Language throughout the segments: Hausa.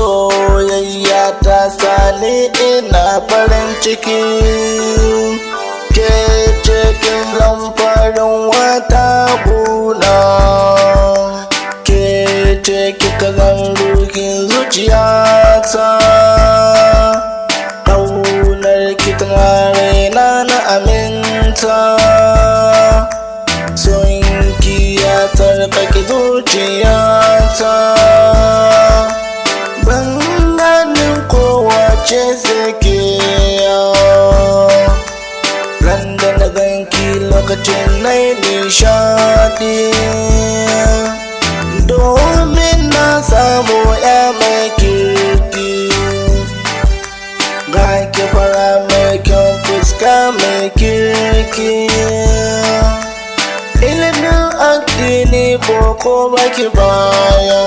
Soyayya ta sani ina farin ciki, ke cikin lamfarin wata guna, ke ce kika zan ruhin zuciyata, ƙaunar ki tana raina na aminta, son ki ya tsarkake zuciyata. Ce sake ran da na ganki lokacin na yi nishaɗi, domin na samu ya mai kirki, ga ki fara mai kyau fuska mai kirki, ilimin addini boko baki baya,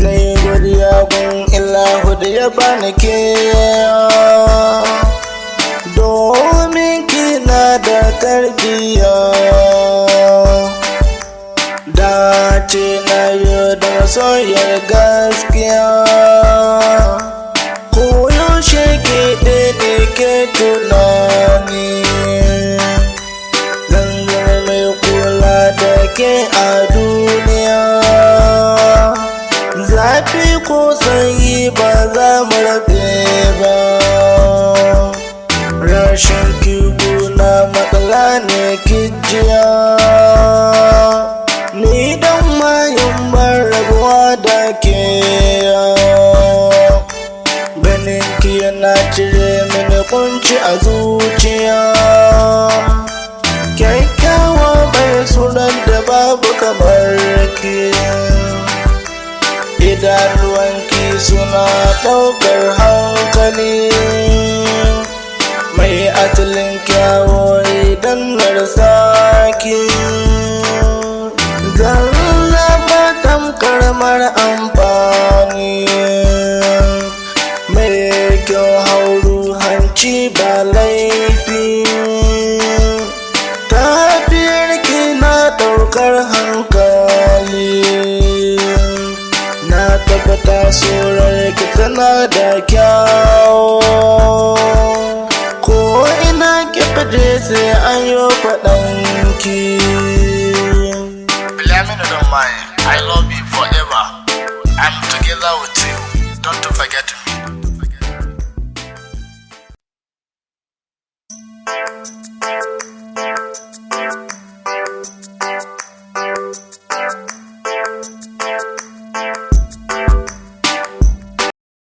na yi godiya gun Ilahu da ya bani ke, domin kina da tarbiyya, dace na yi da soyayyar gaskiya, koyaushe ke ɗaya ke tunani, zan zama mai kula da ke a duniya. Zafi ko sanyi ba za mu rabe ba, rashin kibu na matsala ne kijiya, ni dan mayin ban rabuwa da ke, ganin ki yana cire mini kunci a zuciya, kyakkyawa bai sunan da babu kamar ki, idanuwanki suna ɗaukar hankali, mai asalin kyawo idan na rasa ki, zan zama tamkar mara amfani, mai kyau hauru hanci ba laifi, tafiyar ki na ɗaukar hankali, tabbata surar ki tana da kyau, ko ina ki fije sai an yi faɗanki. Bilamina don't mind, I love you forever, I'm together with you, don't forget me.